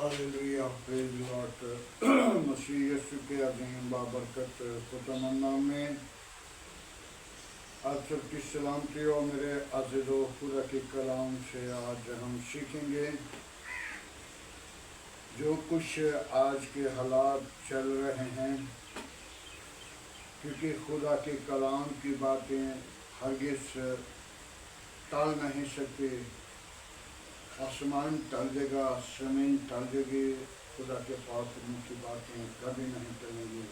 Hallelujah praise Lord मसीह यीशु के अजीम बाबरकत खुदावंद नाम में आप सबकी सलामती हो। मेरे अज़ीज़ो, खुदा के कलाम से आज हम सीखेंगे जो कुछ आज के हालात चल रहे हैं, क्योंकि खुदा के कलाम की बातें हरगिज़ टाल नहीं सकते। आसमान टल जाएगा, ज़मीन टल जाएगी, खुदा के पास की बातें कभी नहीं टलेंगी।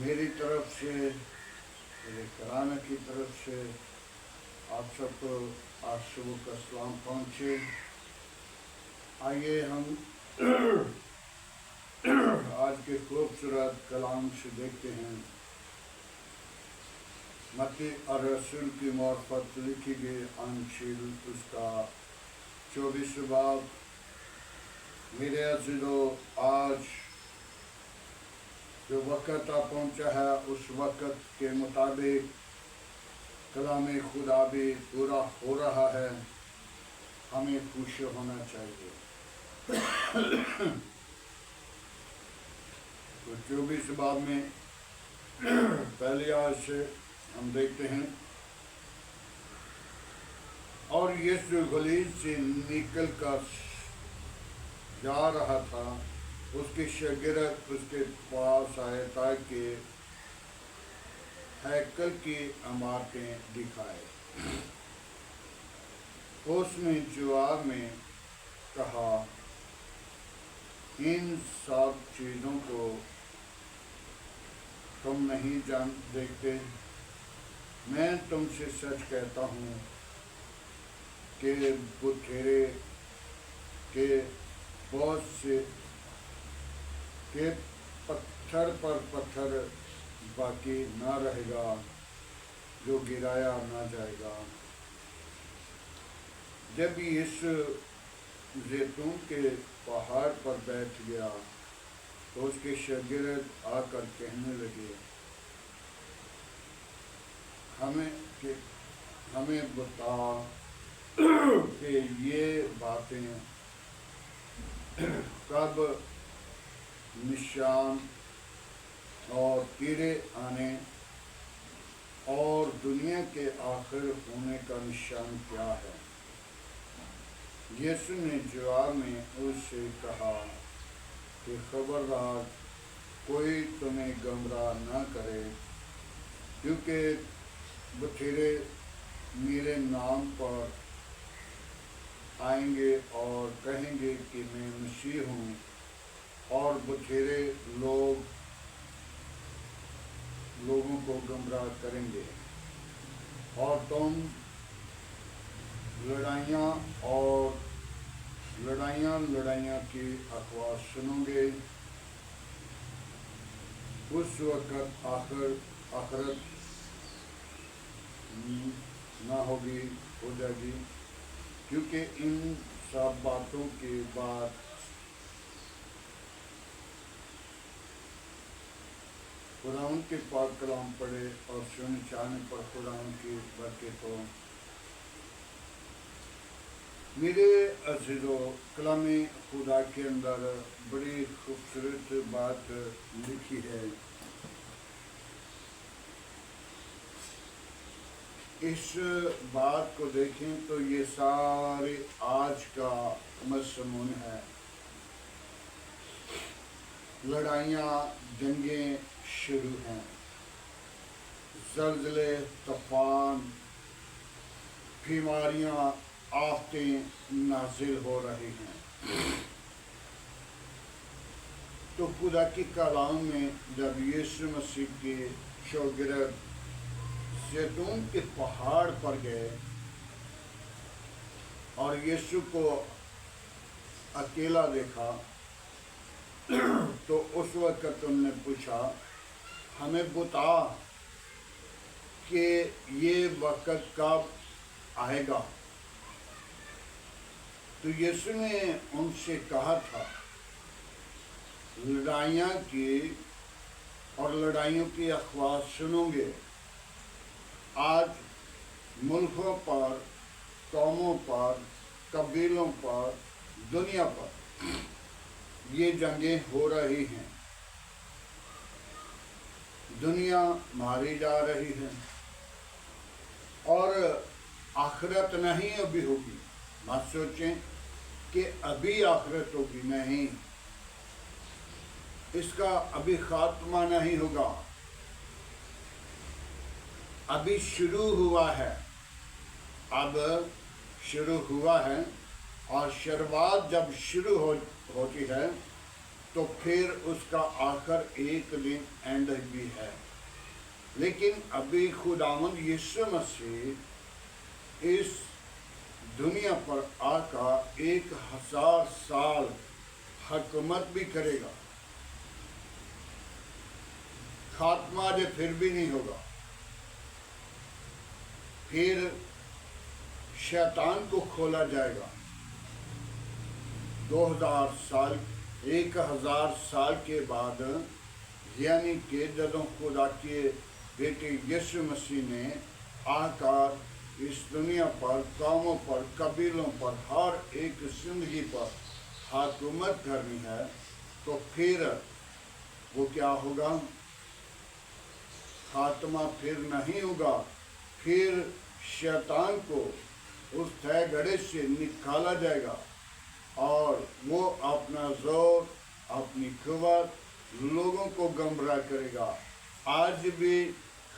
मेरी तरफ से, मेरे कराना की तरफ से आप सबको आज सुबह का सलाम पहुँचे। आइए हम आज के खूबसूरत कलाम से देखते हैं। मत्ती और रसूल की मार्फत लिखी गई अंजील उसका 24 बाब। मेरे अज़ीज़ो, आज जो वक़्त आ पहुँचा है उस वक़्त के मुताबिक कलाम खुदा भी पूरा हो रहा है। हमें खुश होना चाहिए। तो 24 बाब में पहली आयत से हम देखते हैं, और यीशु गलील से निकल कर जा रहा था। उसके शागिर्द उसके पास आए ताकि हैकल की इमारतें दिखाए। उसने जवाब में कहा, इन सब चीज़ों को तुम नहीं देखते। मैं तुमसे सच कहता हूँ कि बुठेरे के बहुत से के पत्थर पर पत्थर बाकी ना रहेगा जो गिराया ना जाएगा। जब यीशु जैतून के पहाड़ पर बैठ गया तो उसके शागिर्द आकर कहने लगे, हमें बता कि ये बातें कब निशान और तेरे आने और दुनिया के आखिर होने का निशान क्या है? यीशु ने जवाब में उससे कहा कि खबरदार कोई तुम्हें गुमराह न करे, क्योंकि बथेरे मेरे नाम पर आएंगे और कहेंगे कि मैं मसीह हूँ, और बथेरे लोगों को गुमराह करेंगे। और तुम लड़ाइयाँ की अफवाह सुनोगे। उस वक़्त आखिरत ना होगी, हो जाएगी, क्योंकि इन सब बातों के बाद खुदावंद के पाक कलाम पढ़े और सुन चाहने पर खुदावंद की बरकत हो। मेरे अज़ीज़ो, कलाम खुदा के अंदर बड़ी खूबसूरत बात लिखी है। इस बात को देखें तो ये सारे आज का मज़मून है। लड़ाइयाँ, जंगें शुरू हैं, ज़लज़ले, तूफ़ान, बीमारियाँ, आफतें नाज़िल हो रही हैं। तो खुदा की कलाम में जब यीशु मसीह के शागिर्द जैतून के पहाड़ पर गए और यीशु को अकेला देखा, तो उस वक़्त उन्होंने पूछा, हमें बता कि ये वक़्त कब आएगा? तो यीशु ने उनसे कहा था, लड़ाइयाँ की और लड़ाइयों की अफवाह सुनोगे। आज मुल्कों पर, कौमों पर, कबीलों पर, दुनिया पर یہ جنگیں ہو رہی ہیں، دنیا ماری جا رہی ہے، اور آخرت نہیں ابھی ہوگی۔ مت سوچیں کہ ابھی آخرت ہوگی، نہیں، اس کا ابھی خاتمہ نہیں ہوگا، ابھی شروع ہوا ہے، اب شروع ہوا ہے، اور شروعات جب شروع ہوتی ہے تو پھر اس کا آخر ایک دن اینڈ بھی ہے۔ لیکن ابھی خداوند یسوع مسیح اس دنیا پر آ کر 1000 سال حکومت بھی کرے گا، خاتمہ جو پھر بھی نہیں ہوگا۔ پھر شیطان کو کھولا جائے گا، 2000 سال 1000 سال کے بعد، یعنی کہ جب خدا کے بیٹے یسوع مسیح نے آ کر اس دنیا پر، قوموں پر، قبیلوں پر، ہر ایک زندگی پر حکومت کرنی ہے، تو پھر وہ کیا ہوگا؟ خاتمہ پھر نہیں ہوگا، پھر شیطان کو اس تہہ گڑھے سے نکالا جائے گا، اور وہ اپنا زور، اپنی قوت لوگوں کو گمراہ کرے گا۔ آج بھی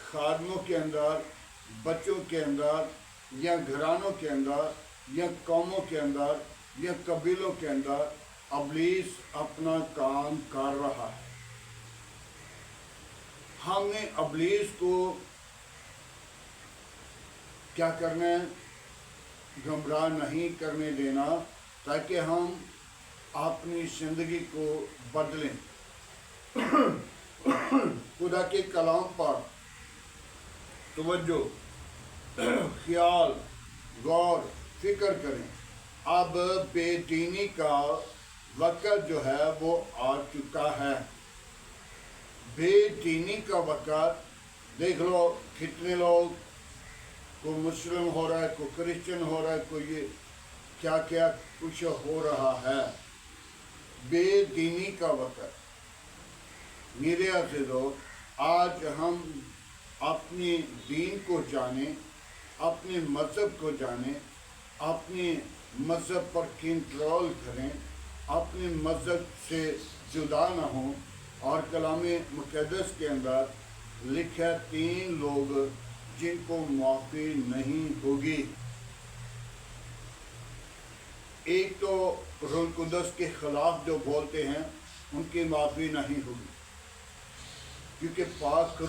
خادموں کے اندر، بچوں کے اندر، یا گھرانوں کے اندر، یا قوموں کے اندر، یا قبیلوں کے اندر ابلیس اپنا کام کر رہا ہے۔ ہم نے ابلیس کو کیا کرنا ہے؟ گمراہ نہیں کرنے دینا، تاکہ ہم اپنی زندگی کو بدلیں، خدا کے کلام پر توجہ، خیال، غور، فکر کریں۔ اب بے دینی کا وقت جو ہے وہ آ چکا ہے۔ بے دینی کا وقت دیکھ لو، کتنے لوگ، کوئی مسلم ہو رہا ہے، کوئی کرسچن ہو رہا ہے، کوئی یہ کیا کیا کچھ ہو رہا ہے۔ بے دینی کا وقت۔ میرے عزیزو، آج ہم اپنی دین کو جانیں، اپنے مذہب کو جانیں، اپنے مذہب پر کنٹرول کریں، اپنے مذہب سے جدا نہ ہوں۔ اور کلام مقدس کے اندر لکھا 3 لوگ جن کو معافی نہیں ہوگی۔ ایک تو روح القدس کے خلاف جو بولتے ہیں ان کی معافی نہیں ہوگی، کیونکہ پاک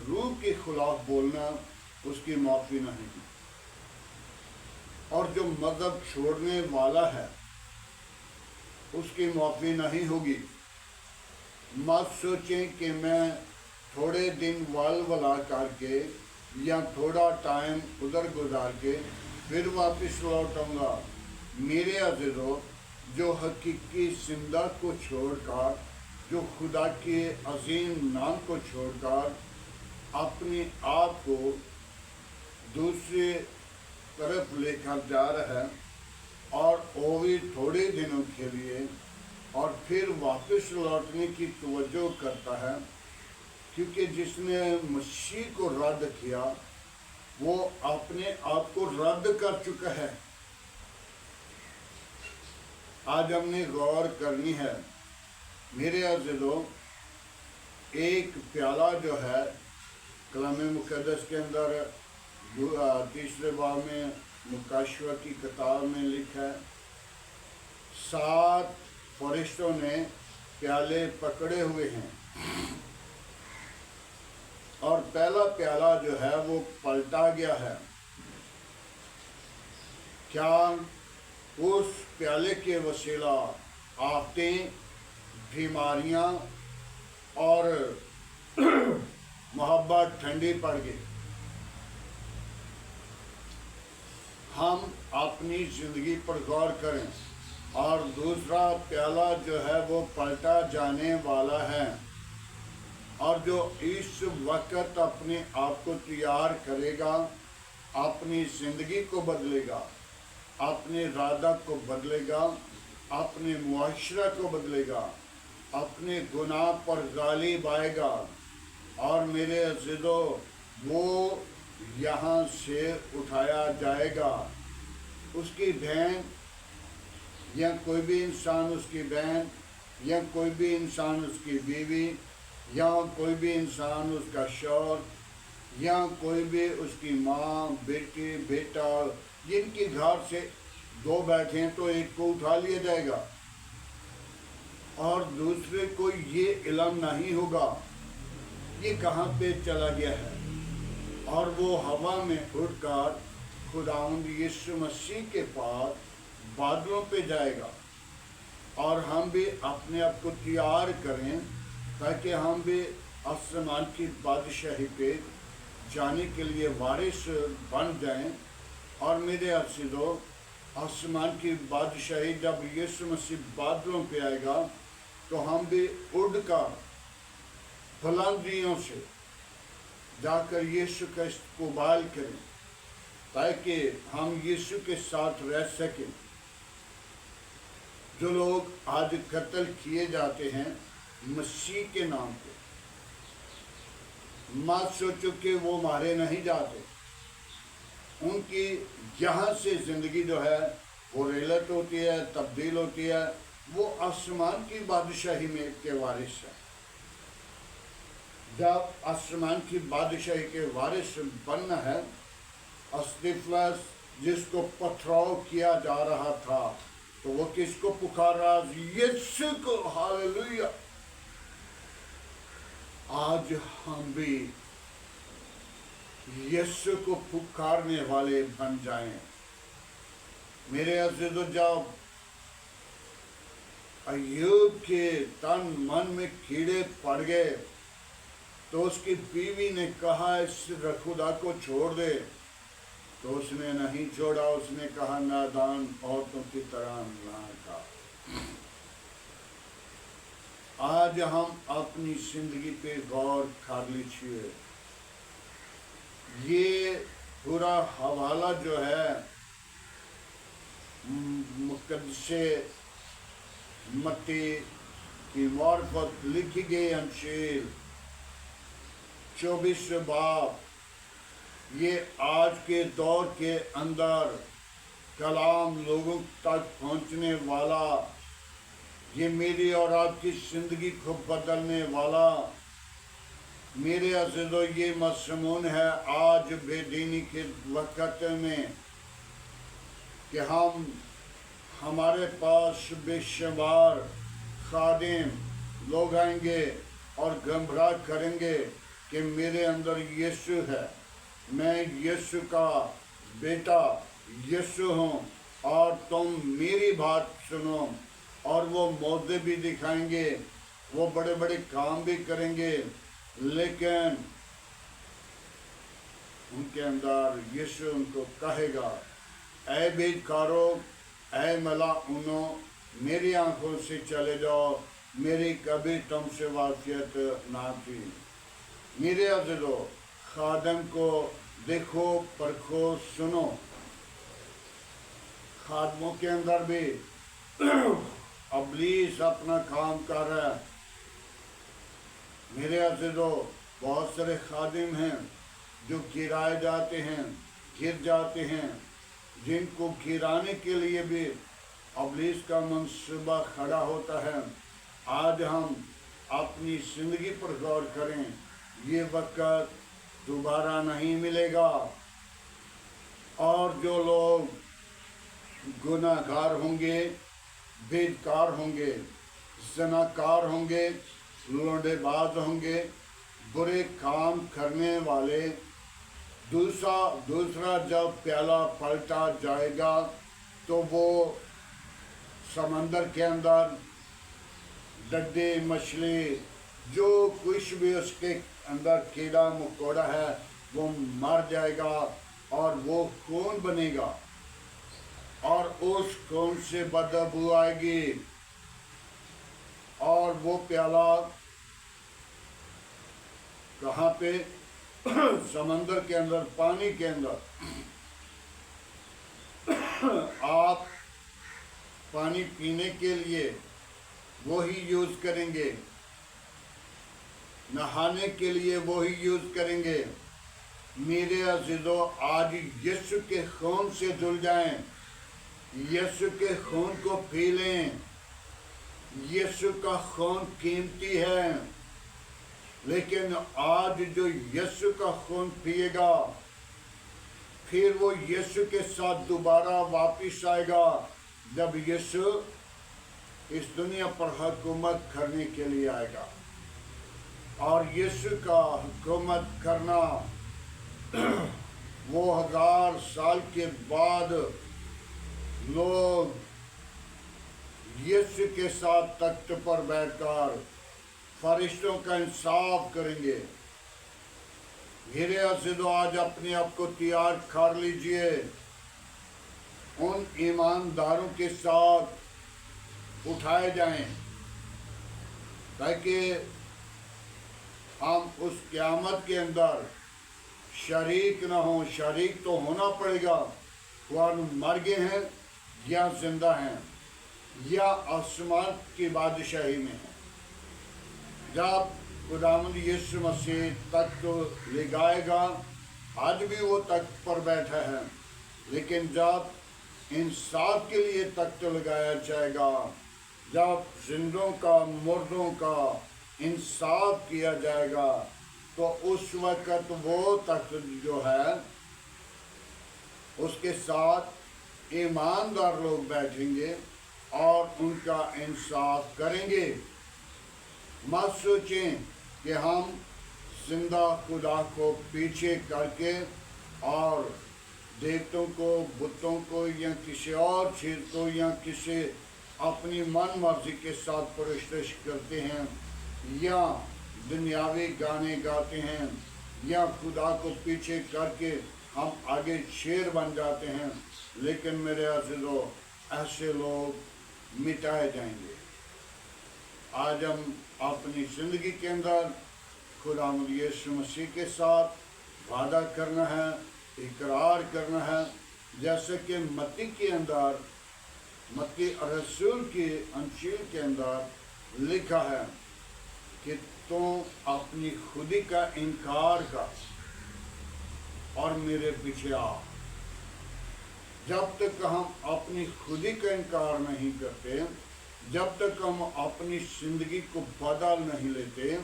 روح کے خلاف بولنا اس کی معافی نہیں ہوگی۔ اور جو مذہب چھوڑنے والا ہے اس کی معافی نہیں ہوگی۔ مت سوچیں کہ میں تھوڑے دن ولولہ کر کے یا تھوڑا ٹائم ادھر گزار کے پھر واپس لوٹوں گا۔ میرے عزیزو، جو حقیقی زندہ کو چھوڑ کر، جو خدا کے عظیم نام کو چھوڑ کر اپنے آپ کو دوسرے طرف لے کر جا رہا ہے، اور وہ بھی تھوڑے دنوں کے لیے، اور پھر واپس لوٹنے کی توجہ کرتا ہے، کیونکہ جس نے مسیح کو رد کیا وہ اپنے آپ کو رد کر چکا ہے۔ آج ہم نے غور کرنی ہے میرے عزیزو۔ ایک پیالہ جو ہے کلام مقدس کے اندر 3 باب میں مکاشفہ کی کتاب میں لکھا ہے، 7 فرشتوں نے پیالے پکڑے ہوئے ہیں، اور پہلا پیالہ جو ہے وہ پلٹا گیا ہے۔ کیا اس پیالے کے وسیلہ آفتیں، بیماریاں اور محبت ٹھنڈی پڑ گئی؟ ہم اپنی زندگی پر غور کریں۔ اور دوسرا پیالہ جو ہے وہ پلٹا جانے والا ہے، اور جو اس وقت اپنے آپ کو تیار کرے گا، اپنی زندگی کو بدلے گا، اپنے ارادہ کو بدلے گا، अपने मुआशरा को बदलेगा, अपने गुनाह पर गालिब आएगा। और मेरे अज़ीज़ों, वो यहाँ से उठाया जाएगा। उसकी बहन या कोई भी इंसान उसकी बहन, या कोई भी इंसान उसकी बीवी, या कोई भी इंसान उसका शौहर, या कोई भी उसकी माँ, बेटी, बेटा, जिनके घर से दो बैठे हैं तो एक को उठा लिया जाएगा और दूसरे को ये इल्म नहीं होगा ये कहाँ पे चला गया है। और वो हवा में उड़कर खुदावंद यीशु मसीह के पास बादलों पे जाएगा। और हम भी अपने आप को तैयार करें ताकि हम भी आसमान की बादशाही पे जाने के लिए वारिस बन जाएं। और मेरे अज़ीज़ों, आसमान की बादशाही जब यीशु मसीह बादलों पे आएगा तो हम भी उड़कर बुलंदियों से जाकर यीशु का इस्तकबाल करें ताकि हम यीशु के साथ रह सकें। जो लोग आज कत्ल किए जाते हैं मसीह के नाम पे, मत सोचो कि वो मारे नहीं जाते। उनकी यहाँ से ज़िंदगी जो है वो रेलत होती है, तब्दील होती है। वो आसमान की बादशाही में के वारिस है। जब आसमान की बादशाही के वारिस बनना है, अस्तिफलस जिसको पथराव किया जा रहा था तो वो किसको पुकारा? यीशु को। हालेलुया। आज हम भी यीशु को पुकारने वाले बन जाएं। मेरे अज़ीज़ों, जब अय्यूब के तन मन में कीड़े पड़ गए तो उसकी बीवी ने कहा इस खुदा को छोड़ दे, तो उसने नहीं छोड़ा। उसने कहा नादान औरतों की तरह ना था। आज हम अपनी जिंदगी पे गौर कर लीजिए। ये पूरा हवाला जो है मुक़द्दसे मत्ती की मार्फत लिखी गई अंशील 24 बाब, ये आज के दौर के अंदर कलाम लोगों तक पहुंचने वाला, ये मेरी और आपकी ज़िंदगी को बदलने वाला। मेरे अज़ीज़ों, ये मज़मून है आज बेदीनी के वक़्त में कि हमारे पास बेशुमार खादिम लोग आएंगे और घबरा करेंगे कि मेरे अंदर यीशु है, मैं यीशु का बेटा यीशु हूँ और तुम मेरी बात सुनो। और वो मौजे भी दिखाएंगे, वो बड़े बड़े काम भी करेंगे, लेकिन उनके अंदर यीशु उनको कहेगा, ऐ बेकारो, ऐ मलाउनो, मेरी आंखों से चले जाओ, मेरी कभी तुमसे वाक़ियत ना थी। मेरे अज़ीज़ों, खादम को देखो, परखो, सुनो। खादमों के अंदर भी अबलीस अपना काम कर रहा है। मेरे अज़ीज़ों, बहुत सारे खादिम हैं जो गिराए जाते हैं, गिर जाते हैं, जिनको गिराने के लिए भी अबलीस का मंसूबा खड़ा होता है। आज हम अपनी ज़िंदगी पर गौर करें, ये वक़्त दोबारा नहीं मिलेगा। और जो लोग गुनाहगार होंगे, बेकार होंगे, ज़नाकार होंगे, लौंडेबाज होंगे, बुरे काम करने वाले, दूसरा जब प्याला पलटा जाएगा तो वो समंदर के अंदर डड्डे, मछली, जो कुछ भी उसके अंदर कीड़ा मकोड़ा है वो मर जाएगा और वो खून बनेगा और उस खून से बदबू आएगी और वो प्याला कहाँ पे? समंदर के अंदर, पानी के अंदर। आप پانی پینے کے لیے وہی یوز کریں گے، نہانے کے لیے وہی یوز کریں گے۔ میرے عزیزو، آج یسوع کے خون سے دھل جائیں، یسوع کے خون کو پی لیں۔ یسوع کا خون قیمتی ہے، لیکن آج جو یسوع کا خون پیے گا پھر وہ یسوع کے ساتھ دوبارہ واپس آئے گا، جب یسوع اس دنیا پر حکومت کرنے کے لیے آئے گا۔ اور یسوع کا حکومت کرنا وہ 1000 سال کے بعد لوگ یسوع کے ساتھ تخت پر بیٹھ کر فرشتوں کا انصاف کریں گے۔ میرے عزیزو، آج اپنے آپ کو تیار کر لیجئے، ان ایمانداروں کے ساتھ اٹھائے جائیں تاکہ ہم اس قیامت کے اندر شریک نہ ہوں۔ شریک تو ہونا پڑے گا، وہ مر گئے ہیں یا زندہ ہیں یا آسمان کی بادشاہی میں ہیں۔ جب خداوند یسوع مسیح تخت لگائے گا، آج بھی وہ تخت پر بیٹھا ہے، لیکن جب انصاف کے لیے تخت لگایا جائے گا، جب زندوں کا مردوں کا انصاف کیا جائے گا، تو اس وقت وہ تخت جو ہے اس کے ساتھ ایماندار لوگ بیٹھیں گے اور ان کا انصاف کریں گے۔ مت سوچیں کہ ہم زندہ خدا کو پیچھے کر کے اور دیوتوں کو، بتوں کو یا کسی اور چیز کو یا کسی اپنی من مرضی کے ساتھ پرستش کرتے ہیں، یا دنیاوی گانے گاتے ہیں، یا خدا کو پیچھے کر کے ہم آگے شیر بن جاتے ہیں۔ لیکن میرے عزیزو، ایسے لوگ مٹائے جائیں گے۔ آج ہم اپنی زندگی کے اندر خداوند یسوع مسیح کے ساتھ وعدہ کرنا ہے، اقرار کرنا ہے، جیسے کہ متی کے اندر، متی رسول کی انجیل کے اندر لکھا ہے کہ تم اپنی خودی کا انکار کر اور میرے پیچھے آ۔ جب تک ہم اپنی خودی کا انکار نہیں کرتے، جب تک ہم اپنی زندگی کو بدل نہیں لیتے،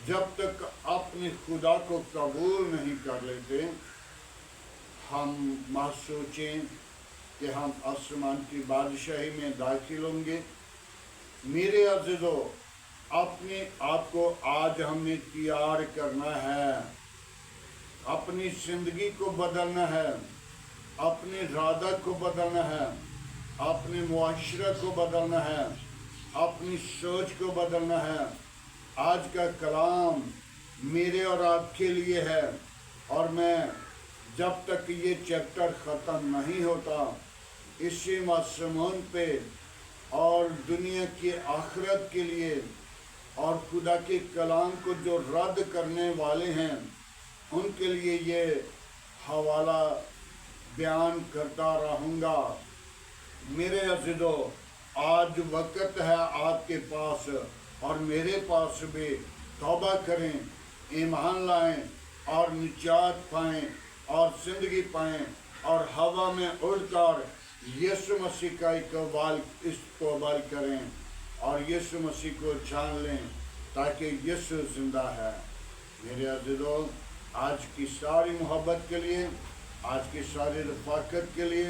جب تک اپنے خدا کو قبول نہیں کر لیتے، ہم مت سوچیں کہ ہم آسمان کی بادشاہی میں داخل ہوں گے۔ میرے عزیزو، اپنے آپ کو آج ہم نے تیار کرنا ہے، اپنی زندگی کو بدلنا ہے، اپنے ارادہ کو بدلنا ہے، اپنے معاشرہ کو بدلنا ہے، اپنی سوچ کو بدلنا ہے۔ آج کا کلام میرے اور آپ کے لیے ہے، اور میں جب تک یہ چیپٹر ختم نہیں ہوتا، اسی مسمون پہ اور دنیا کی آخرت کے لیے اور خدا کے کلام کو جو رد کرنے والے ہیں ان کے لیے یہ حوالہ بیان کرتا رہوں گا۔ میرے عزیزو، آج وقت ہے آپ کے پاس اور میرے پاس بھی، توبہ کریں، ایمان لائیں اور نجات پائیں اور زندگی پائیں، اور ہوا میں اڑ کر یسوع مسیح کا استقبال کریں اور یسوع مسیح کو جان لیں، تاکہ یسوع زندہ ہے۔ میرے عزیزو، آج کی ساری محبت کے لیے، آج کی ساری رفاقت کے لیے،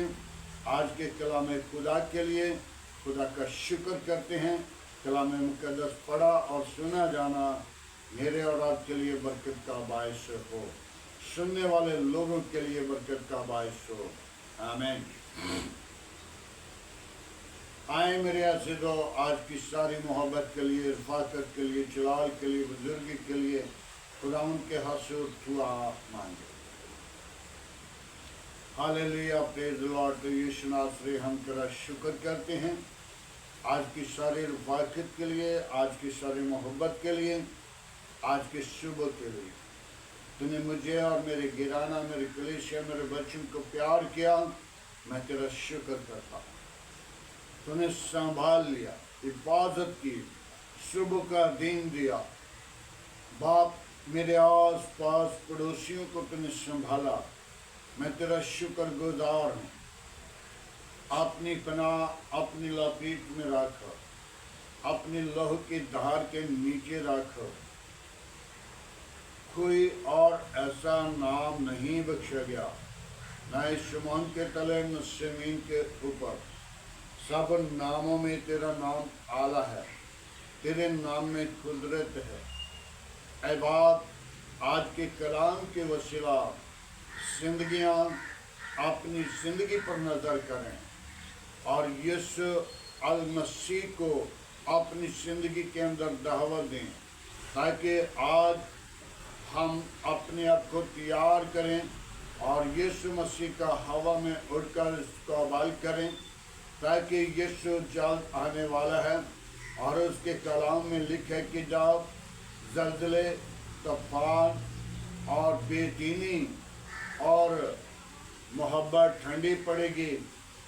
آج کے کلام خدا کے لیے خدا کا شکر کرتے ہیں۔ کلام مقدس پڑھا اور سنا جانا میرے اور آپ کے لیے برکت کا باعث ہو، سننے والے لوگوں کے لیے برکت کا باعث ہو۔ آمین۔ آئیں میرے عزیزو، آج کی ساری محبت کے لیے، رفاقت کے لیے، جلال کے لیے، بزرگی کے لیے خداوند کے حضور دعا مانگے۔ ہاللیلویا، پریز دی لارڈ۔ یسوع ناصری، ہم تیرا شکر کرتے ہیں آج کی ساری رفاقت کے لیے، آج کی ساری محبت کے لیے، آج کے صبح کے لیے۔ تو نے مجھے اور میرے گھرانہ، میرے کلیسیا، میرے بچوں کو پیار کیا، میں تیرا شکر کرتا ہوں۔ तूने संभाल लिया, हिफाजत की, सुबह का दिन दिया। बाप, मेरे आस पास पड़ोसियों को तूने संभाला, मैं तेरा शुक्रगुजार हूँ। अपनी पनाह अपनी लपेट में रखो, अपनी लहू की धार के नीचे रखो। कोई और ऐसा नाम नहीं बख्शा गया, न आसमान के तले न जमीन के ऊपर। सब नामों में तेरा नाम आला है, तेरे नाम में कुदरत है। ऐ बाप, आज के कलाम के वसीला जिंदगियां अपनी जिंदगी पर नजर करें और यीशु अल मसीह को अपनी जिंदगी के अंदर दावत दें, ताकि आज हम अपने आप को तैयार करें और यीशु मसीह का हवा में उड़कर इसको अमल करें, ताकि यीशु जल्द आने वाला है। और उसके कलाम में लिखे कि जब ज़लज़ले, तूफान और बेदीनी और मोहब्बत ठंडी पड़ेगी,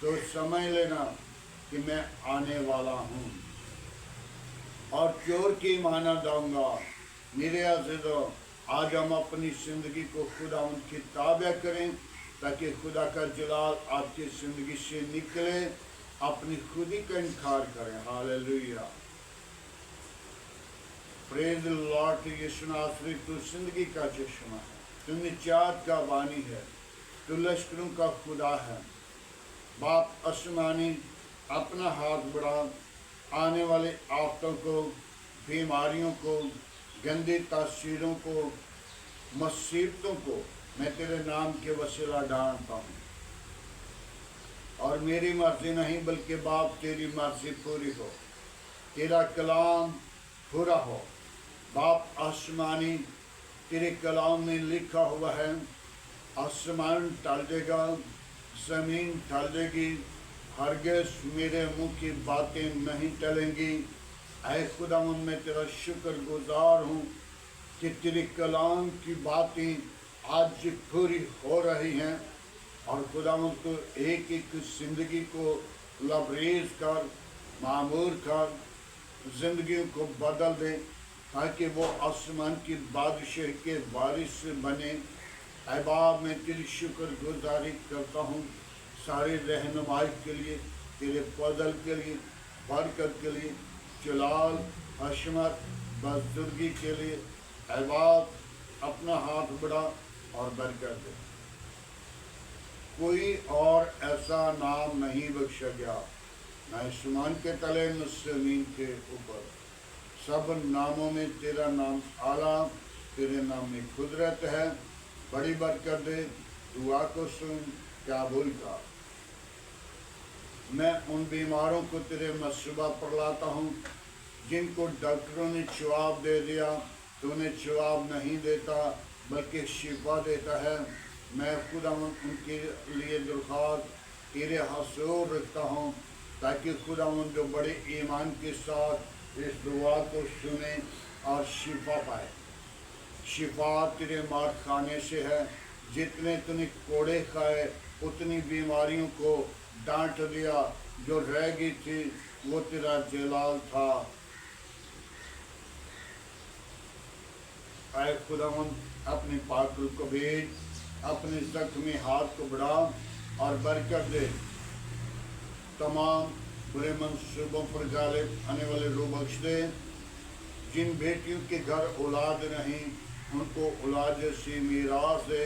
तो समझ लेना कि मैं आने वाला हूँ और चोर की माना दूंगा। मेरे अज़ीज़ों, आज हम अपनी ज़िंदगी को खुदा उनकी ताबे करें, ताकि खुदा का जलाल आपकी ज़िंदगी से निकले। अपनी खुदी का इनकार करें। Hallelujah, praise the lord. यीशु नासरी, तू जिंदगी का चश्मा है, तू निजात का बानी है, तू लश्करों का खुदा है। बाप आसमानी, अपना हाथ बढ़ा, आने वाले आफतों को, बीमारियों को, गंदी तासीरों को, मुसीबतों को मैं तेरे नाम के वसीला डांटता हूँ। और मेरी मर्जी नहीं बल्कि बाप तेरी मर्जी पूरी हो, तेरा कलाम पूरा हो। बाप आसमानी, तेरे कलाम में लिखा हुआ है, आसमान टल जाएगा, ज़मीन टल जाएगी, हरगिज़ मेरे मुंह की बातें नहीं टलेंगी। ऐ खुदावंद, मैं तेरा शुक्रगुजार हूँ कि तेरे कलाम की बातें आज पूरी हो रही हैं। और खुदावंद, तो एक एक ज़िंदगी को लबरेज कर, मामूर कर, ज़िंदगियों को बदल दे, ताकि वो आसमान की बादशाह के वारिस बने। ऐ बाप, मैं तेरी शुक्रगुजारी करता हूँ सारे रहनुमाई के लिए, तेरे फजल के लिए, बरकत के लिए, जलाल, हशमत, बजुर्गी के लिए। ऐ बाप, अपना हाथ बढ़ा और बरकत दे। कोई और ऐसा नाम नहीं बख्शा गया, न आसमान के तले न ज़मीन के ऊपर। सब नामों में तेरा नाम आला, तेरे नाम में कुदरत है। बड़ी बरकत दे, दुआ को सुन, काबुल का। मैं उन बीमारों को तेरे मसबा पर लाता हूँ जिनको डॉक्टरों ने जवाब दे दिया, तूने जवाब नहीं देता बल्कि शिफा देता है। मैं खुदा उनके लिए दरख्वास्त तेरे हसूर रखता हूँ, ताकि खुदा जो बड़े ईमान के साथ इस दुआ को सुने और शिफा पाए। शिफा तेरे मार खाने से है। जितने तूने कोड़े खाए उतनी बीमारियों को डांट दिया, जो रह गई थी वो तेरा जलाल था। ऐ खुदावंद, अपने पाक रूह को भेज, अपने जख्मी हाथ को बढ़ा और बरकत दे। तमाम बुरे मंसूबों पर गालिब आने वाले रूह बख्श दे। जिन बेटियों के घर औलाद नहीं, उनको औलाद जैसी मीरास दे,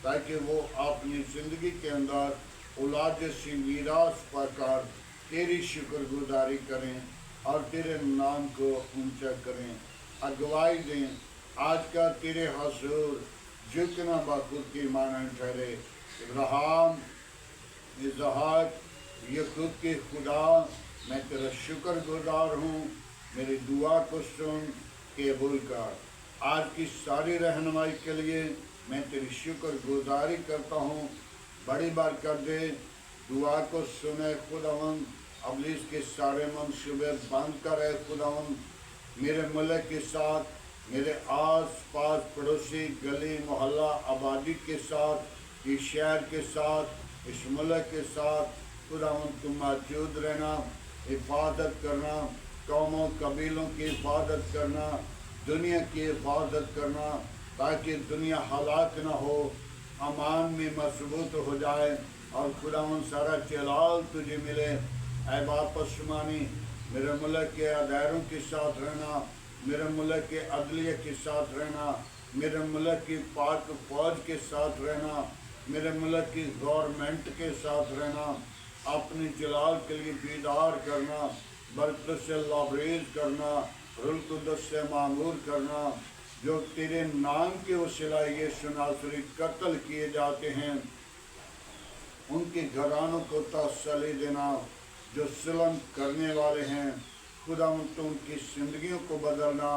ताकि वो अपनी ज़िंदगी के अंदर औलाद जैसी मीरास पाकर तेरी शुक्रगुजारी करें और तेरे नाम को ऊंचा करें, अगुवाई दें। आज का तेरे हजूर झुकना बाखुद की मानन ठहरे। इब्राहिम, इसहाक, याकूब के खुदा, मैं तेरा शुक्रगुजार हूँ। मेरी दुआ को सुन, कबूल कर। आज की सारी रहनुमाई के लिए मैं तेरी शुक्रगुजारी करता हूँ। बड़ी बरकत दे, दुआ को सुने खुदावंद। अबलीस के सारे मंसूबे बंद करे खुदावंद। मेरे मुल्क के साथ, मेरे आस पास पड़ोसी, गली मोहल्ला आबादी के साथ, इस शहर के साथ, इस मुल्क के साथ खुदावंद तुम मौजूद रहना। हिफाजत करना, कौमों कबीलों की हिफाजत करना, दुनिया की हिफाजत करना, ताकि दुनिया हलाक ना हो, अमान में मजबूत हो जाए और खुदावन सारा जलाल तुझे मिले। ऐ बाप आसमानी, मेरे मुल्क के अदारों के साथ रहना, मेरे मुल्क के अदलिया के साथ रहना, मेरे मुल्क की पाक फौज के साथ रहना, मेरे मुल्क की गवर्नमेंट के साथ रहना, अपने जलाल के लिए बेदार करना, बरकत से लाबरेज करना, रुल कुदस से मामूर करना। जो तेरे नाम के वसीला यीशु नासरी कत्ल किए जाते हैं, उनके घरानों को तसल्ली देना। जो जुल्म करने वाले हैं, खुदा तो उनकी जिंदगियों को बदलना,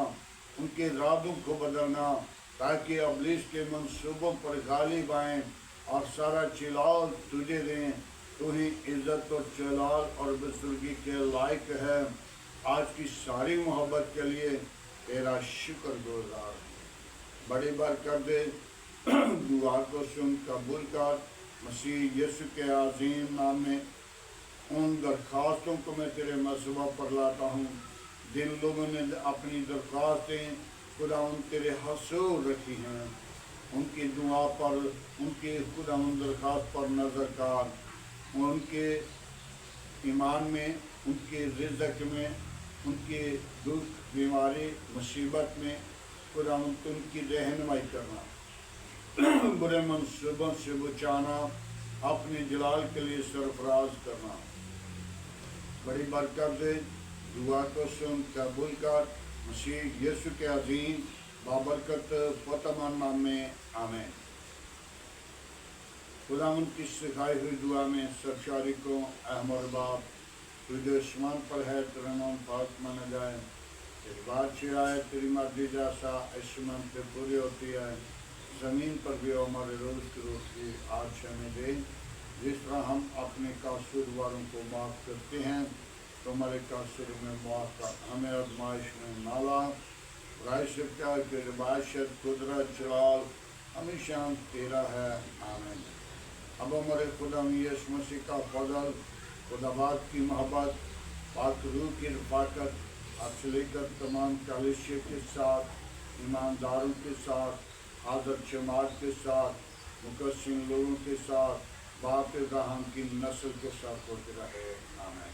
उनके इरादों को बदलना, ताकि अबलीस के मंसूबों पर गालिब आएं और सारा जलाल तुझे दें। तू ही इज्जत और जलाल और बुजुर्गी के लायक है। आज की सारी मोहब्बत के लिए तेरा शुक्रगुजार। बड़ी बरकत दे, दुआ को सुन कबूल कर। मसीह यीशु के अजीम नाम में उन दरख्वास्तों को मैं तेरे मसबा पर लाता हूँ जिन लोगों ने अपनी दरख्वास्तें खुदा उन तेरे हसूर रखी हैं। उनकी दुआ पर, उनकी खुदा उन दरख्वास्त पर नज़र कर। उनके ईमान में, उनके रिज़्क़ में, उनके दुख, बीमारी, मुसीबत में खुदा उनकी रहनुमाई करना, बुरे मंसूबों से बचाना, अपने जलाल के लिए सरफराज करना। बड़ी बरकत दे, दुआ को सुन कबूल कर। मसीह यीशु के अजीम बाबरकत फतमान नाम में आमीन। खुदा उनकी सिखाई हुई दुआ में सब शारी को अहम और बाप तुझे आसमान पर है, तेरा नाम पाक माना जाए, तेरी बादशाह आए, तेरी मर्जी जैसा आसमान पे पूरी होती है, ज़मीन पर भी हमारे रोज़ की रोटी आज हमें दे। जिस तरह हम अपने कसूरवारों को माफ़ करते हैं, तो हमारे कसूर में माफ़ कर, हमें आज़माइश में ना ला। राय से क्या कि बादशाह, कुदरत, जलाल हमेशा तेरा है, आमीन। अब हमारे खुदा यीशु मसीह का फजल, खुदाबाद की मोहब्बत, पाक रूह की रफ़ाकत आपसे लेकर तमाम कलीसिया के साथ, ईमानदारों के साथ, हाज़र जमात के साथ, मुकस्सिम लोगों के साथ, बाप इब्राहिम की नस्ल के साथ होते रहे, आमीन।